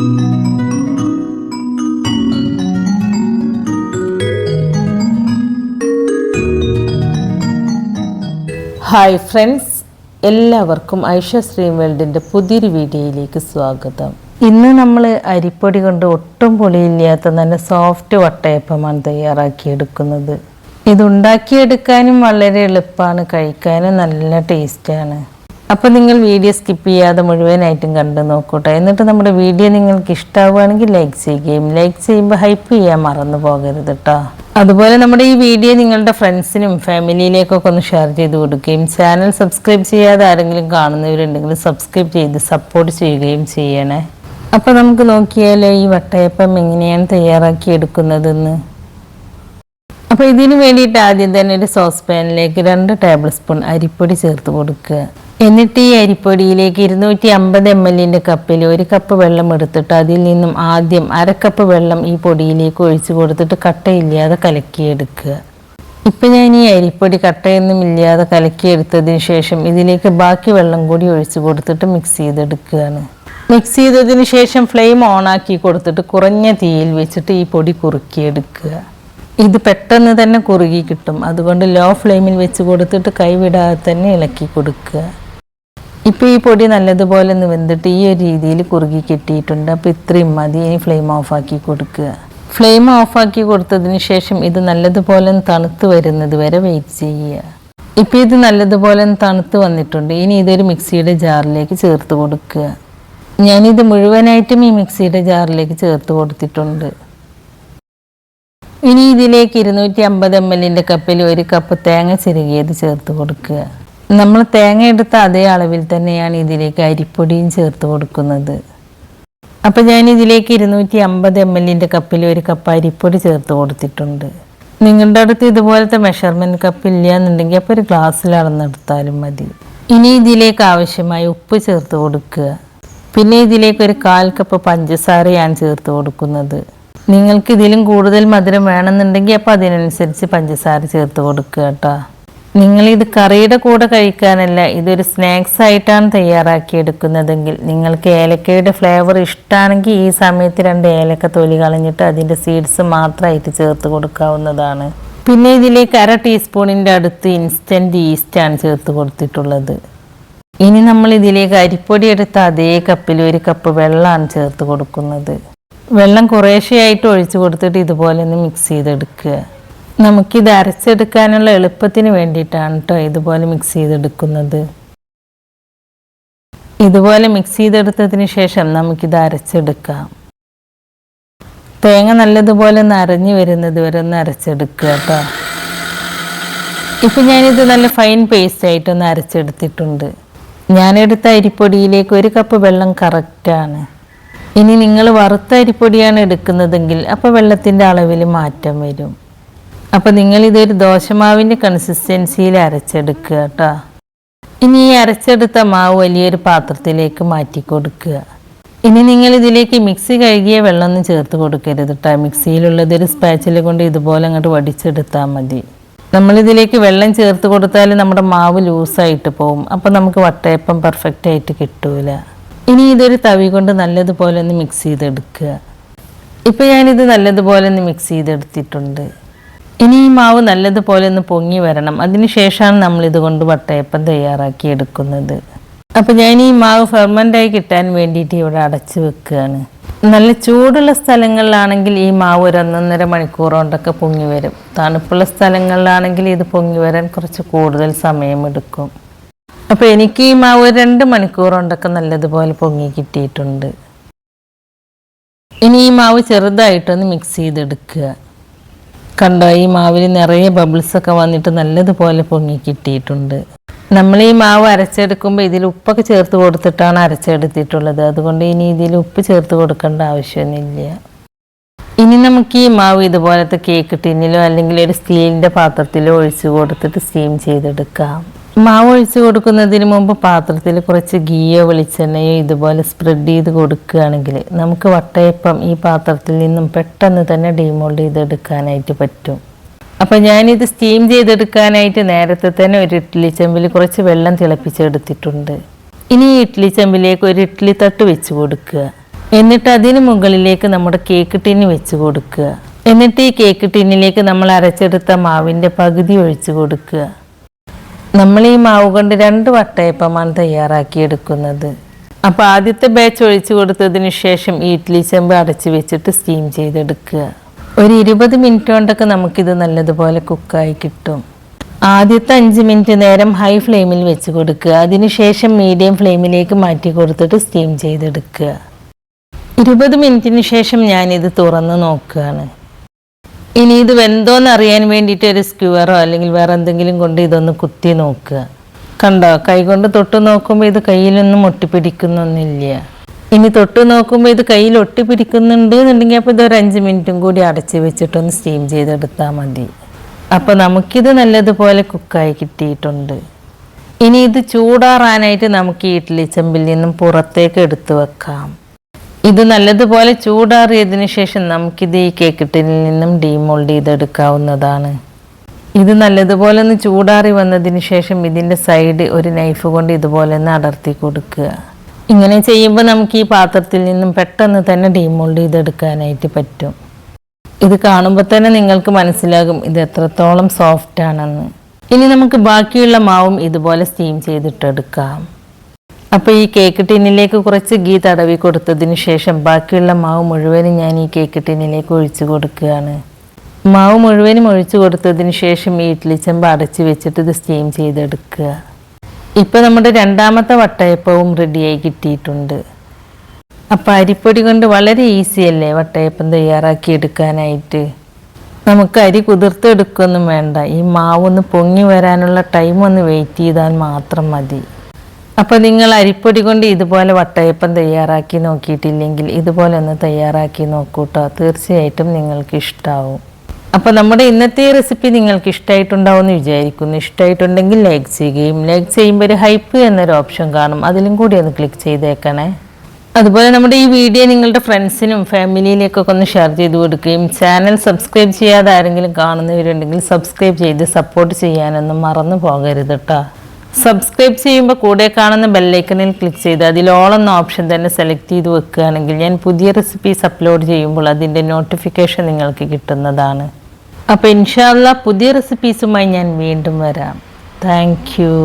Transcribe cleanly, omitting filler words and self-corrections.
Hi friends, എല്ലാവർക്കും Aisha stream വേൾഡിൻ്റെ പുതിയൊരു വീഡിയോയിലേക്ക് സ്വാഗതം. ഇന്ന് നമ്മൾ അരിപ്പൊടി കൊണ്ട് ഒട്ടും പൊളിയില്ലാത്ത നല്ല സോഫ്റ്റ് വട്ടയപ്പമാണ് തയ്യാറാക്കിയെടുക്കുന്നത്. ഇതുണ്ടാക്കിയെടുക്കാനും വളരെ എളുപ്പമാണ്, കഴിക്കാനും നല്ല ടേസ്റ്റാണ്. അപ്പോൾ നിങ്ങൾ വീഡിയോ സ്കിപ്പ് ചെയ്യാതെ മുഴുവനായിട്ടും കണ്ടു നോക്കൂട്ടെ. എന്നിട്ട് നമ്മുടെ വീഡിയോ നിങ്ങൾക്ക് ഇഷ്ടമാവുകയാണെങ്കിൽ ലൈക്ക് ചെയ്യുകയും ലൈക്ക് ചെയ്യുമ്പോൾ ഹൈപ്പ് ചെയ്യാൻ മറന്നു പോകരുത് കേട്ടോ. അതുപോലെ നമ്മുടെ ഈ വീഡിയോ നിങ്ങളുടെ ഫ്രണ്ട്സിനും ഫാമിലിയിലേക്കൊക്കെ ഒന്ന് ഷെയർ ചെയ്ത് കൊടുക്കുകയും ചാനൽ സബ്സ്ക്രൈബ് ചെയ്യാതെ ആരെങ്കിലും കാണുന്നവരുണ്ടെങ്കിൽ സബ്സ്ക്രൈബ് ചെയ്ത് സപ്പോർട്ട് ചെയ്യുകയും ചെയ്യണേ. അപ്പോൾ നമുക്ക് നോക്കിയാലോ ഈ വട്ടയപ്പം എങ്ങനെയാണ് തയ്യാറാക്കി എടുക്കുന്നതെന്ന്. അപ്പോൾ ഇതിന് വേണ്ടിയിട്ട് ആദ്യം തന്നെ ഒരു സോസ് പാനിലേക്ക് 2 ടേബിൾ സ്പൂൺ അരിപ്പൊടി ചേർത്ത് കൊടുക്കുക. എന്നിട്ട് ഈ അരിപ്പൊടിയിലേക്ക് 250 ml കപ്പിൽ 1 കപ്പ് വെള്ളം എടുത്തിട്ട് അതിൽ നിന്നും ആദ്യം 1/2 കപ്പ് വെള്ളം ഈ പൊടിയിലേക്ക് ഒഴിച്ചു കൊടുത്തിട്ട് കട്ടയില്ലാതെ കലക്കിയെടുക്കുക. ഇപ്പം ഞാൻ ഈ അരിപ്പൊടി കട്ടയൊന്നും ഇല്ലാതെ കലക്കിയെടുത്തതിന് ശേഷം ഇതിലേക്ക് ബാക്കി വെള്ളം കൂടി ഒഴിച്ചു കൊടുത്തിട്ട് മിക്സ് ചെയ്തെടുക്കുകയാണ്. മിക്സ് ചെയ്തതിന് ശേഷം ഫ്ലെയിം ഓണാക്കി കൊടുത്തിട്ട് കുറഞ്ഞ തീയിൽ വെച്ചിട്ട് ഈ പൊടി കുറുക്കിയെടുക്കുക. ഇത് പെട്ടെന്ന് തന്നെ കുറുകി കിട്ടും, അതുകൊണ്ട് ലോ ഫ്ലെയിമിൽ വെച്ച് കൊടുത്തിട്ട് കൈവിടാതെ തന്നെ ഇളക്കി കൊടുക്കുക. ഇപ്പോൾ ഈ പൊടി നല്ലതുപോലെ ഒന്ന് വെന്തിട്ട് ഈ ഒരു രീതിയിൽ കുറുകി കിട്ടിയിട്ടുണ്ട്. അപ്പോൾ ഇത്രയും മതി. ഇനി ഫ്ലെയിം ഓഫാക്കി കൊടുക്കുക. ഫ്ലെയിം ഓഫാക്കി കൊടുത്തതിന് ശേഷം ഇത് നല്ലതുപോലെ തണുത്ത് വരുന്നത് വരെ വെയിറ്റ് ചെയ്യുക. ഇപ്പോൾ ഇത് നല്ലതുപോലെ തണുത്ത് വന്നിട്ടുണ്ട്. ഇനി ഇതൊരു മിക്സിയുടെ ജാറിലേക്ക് ചേർത്ത് കൊടുക്കുക. ഞാനിത് മുഴുവനായിട്ടും ഈ മിക്സിയുടെ ജാറിലേക്ക് ചേർത്ത് കൊടുത്തിട്ടുണ്ട്. ഇനി ഇതിലേക്ക് 250 ml കപ്പിൽ 1 കപ്പ് തേങ്ങ ചിരകിയത് ചേർത്ത് കൊടുക്കുക. നമ്മൾ തേങ്ങ എടുത്ത അതേ അളവിൽ തന്നെയാണ് ഇതിലേക്ക് അരിപ്പൊടിയും ചേർത്ത് കൊടുക്കുന്നത്. അപ്പോൾ ഞാൻ ഇതിലേക്ക് 250 ml കപ്പിൽ 1 കപ്പ് അരിപ്പൊടി ചേർത്ത് കൊടുത്തിട്ടുണ്ട്. നിങ്ങളുടെ അടുത്ത് ഇതുപോലത്തെ മെഷർമെൻറ്റ് കപ്പ് ഇല്ല എന്നുണ്ടെങ്കിൽ അപ്പോൾ ഒരു ഗ്ലാസ്സിൽ അളന്നെടുത്താലും മതി. ഇനി ഇതിലേക്ക് ആവശ്യമായ ഉപ്പ് ചേർത്ത് കൊടുക്കുക. പിന്നെ ഇതിലേക്ക് 1/4 കപ്പ് പഞ്ചസാരയാണ് ചേർത്ത് കൊടുക്കുന്നത്. നിങ്ങൾക്ക് ഇതിലും കൂടുതൽ മധുരം വേണമെന്നുണ്ടെങ്കിൽ അപ്പോൾ അതിനനുസരിച്ച് പഞ്ചസാര ചേർത്ത് കൊടുക്കുക കേട്ടോ. നിങ്ങളിത് കറിയുടെ കൂടെ കഴിക്കാനല്ല, ഇതൊരു സ്നാക്സ് ആയിട്ടാണ് തയ്യാറാക്കിയെടുക്കുന്നതെങ്കിൽ നിങ്ങൾക്ക് ഏലക്കയുടെ ഫ്ലേവർ ഇഷ്ടമാണെങ്കിൽ ഈ സമയത്ത് 2 ഏലക്ക തൊലി കളഞ്ഞിട്ട് അതിൻ്റെ സീഡ്സ് മാത്രമായിട്ട് ചേർത്ത് കൊടുക്കാവുന്നതാണ്. പിന്നെ ഇതിലേക്ക് 1/2 ടീസ്പൂണിൻ്റെ അടുത്ത് ഇൻസ്റ്റൻറ്റ് ഈസ്റ്റാണ് ചേർത്ത് കൊടുത്തിട്ടുള്ളത്. ഇനി നമ്മൾ ഇതിലേക്ക് അരിപ്പൊടി എടുത്ത അതേ കപ്പിൽ 1 കപ്പ് വെള്ളമാണ് ചേർത്ത് കൊടുക്കുന്നത്. വെള്ളം കുറേശ്ശെയായിട്ട് ഒഴിച്ചു കൊടുത്തിട്ട് ഇതുപോലെ ഒന്ന് മിക്സ് ചെയ്തെടുക്കുക. നമുക്കിത് അരച്ചെടുക്കാനുള്ള എളുപ്പത്തിന് വേണ്ടിയിട്ടാണ് കേട്ടോ ഇതുപോലെ മിക്സ് ചെയ്തെടുക്കുന്നത്. ഇതുപോലെ മിക്സ് ചെയ്തെടുത്തതിന് ശേഷം നമുക്കിത് അരച്ചെടുക്കാം. തേങ്ങ നല്ലതുപോലെ ഒന്ന് അരഞ്ഞു വരുന്നത് വരെ ഒന്ന് അരച്ചെടുക്കുക കേട്ടോ. ഇപ്പം ഞാനിത് നല്ല ഫൈൻ പേസ്റ്റ് ആയിട്ടൊന്ന് അരച്ചെടുത്തിട്ടുണ്ട്. ഞാനെടുത്ത അരിപ്പൊടിയിലേക്ക് 1 കപ്പ് വെള്ളം കറക്റ്റാണ്. ഇനി നിങ്ങൾ വറുത്ത അരിപ്പൊടിയാണ് എടുക്കുന്നതെങ്കിൽ അപ്പോൾ വെള്ളത്തിൻ്റെ അളവിൽ മാറ്റം വരും. അപ്പോൾ നിങ്ങളിതൊരു ദോശമാവിൻ്റെ കൺസിസ്റ്റൻസിയിൽ അരച്ചെടുക്കുക കേട്ടോ. ഇനി ഈ അരച്ചെടുത്ത മാവ് വലിയൊരു പാത്രത്തിലേക്ക് മാറ്റി കൊടുക്കുക. ഇനി നിങ്ങൾ ഇതിലേക്ക് മിക്സി കഴുകിയ വെള്ളമൊന്നും ചേർത്ത് കൊടുക്കരുത് കേട്ടോ. മിക്സിയിലുള്ളതൊരു സ്പാച്ചിൽ കൊണ്ട് ഇതുപോലെ അങ്ങോട്ട് വടിച്ചെടുത്താൽ മതി. നമ്മളിതിലേക്ക് വെള്ളം ചേർത്ത് കൊടുത്താൽ നമ്മുടെ മാവ് ലൂസായിട്ട് പോകും. അപ്പോൾ നമുക്ക് വട്ടയപ്പം പെർഫെക്റ്റ് ആയിട്ട് കിട്ടൂല. ഇനി ഇതൊരു തവി കൊണ്ട് നല്ലതുപോലെ ഒന്ന് മിക്സ് ചെയ്തെടുക്കുക. ഇപ്പോൾ ഞാനിത് നല്ലതുപോലെ ഒന്ന് മിക്സ് ചെയ്തെടുത്തിട്ടുണ്ട്. ഇനി ഈ മാവ് നല്ലതുപോലെ ഒന്ന് പൊങ്ങി വരണം. അതിനുശേഷമാണ് നമ്മളിത് കൊണ്ട് വട്ടയപ്പം തയ്യാറാക്കി എടുക്കുന്നത്. അപ്പോൾ ഞാൻ ഈ മാവ് ഫെർമെൻ്റായി കിട്ടാൻ വേണ്ടിയിട്ട് ഇവിടെ അടച്ചു വെക്കുകയാണ്. നല്ല ചൂടുള്ള സ്ഥലങ്ങളിലാണെങ്കിൽ ഈ മാവ് 1.5 മണിക്കൂർ കൊണ്ടൊക്കെ പൊങ്ങി വരും. തണുപ്പുള്ള സ്ഥലങ്ങളിലാണെങ്കിൽ ഇത് പൊങ്ങി വരാൻ കുറച്ച് കൂടുതൽ സമയമെടുക്കും. അപ്പോൾ എനിക്ക് ഈ മാവ് 2 മണിക്കൂർ കൊണ്ടൊക്കെ നല്ലതുപോലെ പൊങ്ങി കിട്ടിയിട്ടുണ്ട്. ഇനി ഈ മാവ് ചെറുതായിട്ടൊന്ന് മിക്സ് ചെയ്തെടുക്കുക. കണ്ടോ, ഈ മാവിൽ നിറയെ ബബിൾസൊക്കെ വന്നിട്ട് നല്ലതുപോലെ പൊങ്ങി കിട്ടിയിട്ടുണ്ട്. നമ്മൾ ഈ മാവ് അരച്ചെടുക്കുമ്പോൾ ഇതിൽ ഉപ്പൊക്കെ ചേർത്ത് കൊടുത്തിട്ടാണ് അരച്ചെടുത്തിട്ടുള്ളത്. അതുകൊണ്ട് ഇനി ഇതിൽ ഉപ്പ് ചേർത്ത് കൊടുക്കേണ്ട ആവശ്യമൊന്നുമില്ല. ഇനി നമുക്ക് ഈ മാവ് ഇതുപോലത്തെ കേക്ക് ടിന്നിലോ അല്ലെങ്കിൽ ഒരു സ്റ്റീലിൻ്റെ പാത്രത്തിലോ ഒഴിച്ചു കൊടുത്തിട്ട് സ്റ്റീം ചെയ്തെടുക്കാം. മാവ് ഒഴിച്ചു കൊടുക്കുന്നതിന് മുമ്പ് പാത്രത്തിൽ കുറച്ച് ഗീയോ വെളിച്ചെണ്ണയോ ഇതുപോലെ സ്പ്രെഡ് ചെയ്ത് കൊടുക്കുകയാണെങ്കിൽ നമുക്ക് വട്ടയപ്പം ഈ പാത്രത്തിൽ നിന്നും പെട്ടെന്ന് തന്നെ ഡീമോൾഡ് ചെയ്തെടുക്കാനായിട്ട് പറ്റും. അപ്പോൾ ഞാനിത് സ്റ്റീം ചെയ്തെടുക്കാനായിട്ട് നേരത്തെ തന്നെ ഒരു ഇഡ്ഡലി ചെമ്പിൽ കുറച്ച് വെള്ളം തിളപ്പിച്ചെടുത്തിട്ടുണ്ട്. ഇനി ഈ ഇഡ്ഡലി ചെമ്പിലേക്ക് ഒരു ഇഡ്ഡലി തട്ട് വെച്ച് കൊടുക്കുക. എന്നിട്ട് അതിന് മുകളിലേക്ക് നമ്മുടെ കേക്ക് ടിന്ന് വെച്ച് കൊടുക്കുക. എന്നിട്ട് ഈ കേക്ക് ടിന്നിലേക്ക് നമ്മൾ അരച്ചെടുത്ത മാവിൻ്റെ പകുതി ഒഴിച്ചു കൊടുക്കുക. നമ്മൾ ഈ മാവ് കൊണ്ട് 2 വട്ടയപ്പമാണ് തയ്യാറാക്കിയെടുക്കുന്നത്. അപ്പോൾ ആദ്യത്തെ ബാച്ച് ഒഴിച്ചു കൊടുത്തതിന് ശേഷം ഈ ഇഡ്ഡലി ചെമ്പ് അടച്ചു വെച്ചിട്ട് സ്റ്റീം ചെയ്തെടുക്കുക. ഒരു 20 മിനിറ്റ് കൊണ്ടൊക്കെ നമുക്കിത് നല്ലതുപോലെ കുക്കായി കിട്ടും. ആദ്യത്തെ 5 മിനിറ്റ് നേരം ഹൈ ഫ്ലെയിമിൽ വെച്ച് കൊടുക്കുക. അതിനുശേഷം മീഡിയം ഫ്ലെയിമിലേക്ക് മാറ്റി കൊടുത്തിട്ട് സ്റ്റീം ചെയ്തെടുക്കുക. 20 മിനിറ്റിന് ശേഷം ഞാനിത് തുറന്ന് നോക്കുകയാണ്. ഇനി ഇത് വെന്തോന്ന് അറിയാൻ വേണ്ടിയിട്ട് ഒരു സ്ക്യൂവറോ അല്ലെങ്കിൽ വേറെ എന്തെങ്കിലും കൊണ്ട് ഇതൊന്ന് കുത്തി നോക്കുക. കണ്ടോ, കൈകൊണ്ട് തൊട്ട് നോക്കുമ്പോൾ ഇത് കയ്യിലൊന്നും ഒട്ടിപ്പിടിക്കുന്നൊന്നുമില്ല. ഇനി തൊട്ട് നോക്കുമ്പോൾ ഇത് കയ്യിൽ ഒട്ടിപ്പിടിക്കുന്നുണ്ട് എന്നുണ്ടെങ്കിൽ അപ്പോൾ ഇതൊരു 5 മിനിറ്റും കൂടി അടച്ച് വെച്ചിട്ടൊന്ന് സ്റ്റീം ചെയ്തെടുത്താൽ മതി. അപ്പോൾ നമുക്കിത് നല്ലതുപോലെ കുക്കായി കിട്ടിയിട്ടുണ്ട്. ഇനി ഇത് ചൂടാറാനായിട്ട് നമുക്ക് ഈ ഇഡ്ഡലി ചെമ്പിൽ നിന്നും പുറത്തേക്ക് എടുത്തു വെക്കാം. ഇത് നല്ലതുപോലെ ചൂടാറിയതിന് ശേഷം നമുക്കിത് ഈ കേക്ക് ടിന്നിൽ നിന്നും ഡീമോൾഡ് ചെയ്തെടുക്കാവുന്നതാണ്. ഇത് നല്ലതുപോലെ ഒന്ന് ചൂടാറി വന്നതിന് ശേഷം ഇതിൻ്റെ സൈഡ് ഒരു നൈഫ് കൊണ്ട് ഇതുപോലെ ഒന്ന് അടർത്തി കൊടുക്കുക. ഇങ്ങനെ ചെയ്യുമ്പോൾ നമുക്ക് ഈ പാത്രത്തിൽ നിന്നും പെട്ടെന്ന് തന്നെ ഡീമോൾഡ് ചെയ്തെടുക്കാനായിട്ട് പറ്റും. ഇത് കാണുമ്പോൾ തന്നെ നിങ്ങൾക്ക് മനസ്സിലാകും ഇത് എത്രത്തോളം സോഫ്റ്റ് ആണെന്ന്. ഇനി നമുക്ക് ബാക്കിയുള്ള മാവും ഇതുപോലെ സ്റ്റീം ചെയ്തിട്ടെടുക്കാം. അപ്പോൾ ഈ കേക്ക് ടിന്നിലേക്ക് കുറച്ച് ഗീ തടവി കൊടുത്തതിന് ശേഷം ബാക്കിയുള്ള മാവ് മുഴുവനും ഞാൻ ഈ കേക്ക് ടിന്നിലേക്ക് ഒഴിച്ചു കൊടുക്കുകയാണ്. മാവ് മുഴുവനും ഒഴിച്ചു കൊടുത്തതിന് ശേഷം ഈ ഇഡ്ഡലി ചെമ്പ് അടച്ച് വെച്ചിട്ട് ഇത് സ്റ്റീം ചെയ്തെടുക്കുക. ഇപ്പോൾ നമ്മുടെ രണ്ടാമത്തെ വട്ടയപ്പവും റെഡിയായി കിട്ടിയിട്ടുണ്ട്. അപ്പോൾ അരിപ്പൊടി കൊണ്ട് വളരെ ഈസി അല്ലേ വട്ടയപ്പം തയ്യാറാക്കി എടുക്കാനായിട്ട്. നമുക്ക് അരി കുതിർത്തെടുക്കൊന്നും വേണ്ട. ഈ മാവൊന്ന് പൊങ്ങി വരാനുള്ള ടൈം ഒന്ന് വെയിറ്റ് ചെയ്താൽ മാത്രം മതി. അപ്പോൾ നിങ്ങൾ അരിപ്പൊടി കൊണ്ട് ഇതുപോലെ വട്ടയപ്പം തയ്യാറാക്കി നോക്കിയിട്ടില്ലെങ്കിൽ ഇതുപോലെ ഒന്ന് തയ്യാറാക്കി നോക്കൂട്ടോ. തീർച്ചയായിട്ടും നിങ്ങൾക്ക് ഇഷ്ടമാവും. അപ്പോൾ നമ്മുടെ ഇന്നത്തെ റെസിപ്പി നിങ്ങൾക്ക് ഇഷ്ടമായിട്ടുണ്ടാവും എന്ന് വിചാരിക്കുന്നു. ഇഷ്ടമായിട്ടുണ്ടെങ്കിൽ ലൈക്ക് ചെയ്യുകയും ലൈക്ക് ചെയ്യുമ്പോൾ ഒരു ഹൈപ്പ് എന്നൊരു ഓപ്ഷൻ കാണും, അതിലും കൂടി ഒന്ന് ക്ലിക്ക് ചെയ്തേക്കണേ. അതുപോലെ നമ്മുടെ ഈ വീഡിയോ നിങ്ങളുടെ ഫ്രണ്ട്സിനും ഫാമിലിയിലേക്കൊക്കെ ഒന്ന് ഷെയർ ചെയ്ത് കൊടുക്കുകയും ചാനൽ സബ്സ്ക്രൈബ് ചെയ്യാതെ ആരെങ്കിലും കാണുന്നവരുണ്ടെങ്കിൽ സബ്സ്ക്രൈബ് ചെയ്ത് സപ്പോർട്ട് ചെയ്യാനൊന്നും മറന്നു പോകരുത് കേട്ടോ. സബ്സ്ക്രൈബ് ചെയ്യുമ്പോൾ കൂടെ കാണുന്ന ബെല്ലൈക്കണിൽ ക്ലിക്ക് ചെയ്ത് അതിൽ ഓൾ എന്ന ഓപ്ഷൻ തന്നെ സെലക്ട് ചെയ്ത് വെക്കുകയാണെങ്കിൽ ഞാൻ പുതിയ റെസിപ്പീസ് അപ്ലോഡ് ചെയ്യുമ്പോൾ അതിൻ്റെ നോട്ടിഫിക്കേഷൻ നിങ്ങൾക്ക് കിട്ടുന്നതാണ്. അപ്പോൾ ഇൻഷാ അല്ലാഹ് പുതിയ റെസിപ്പീസുമായി ഞാൻ വീണ്ടും വരാം. Thank you.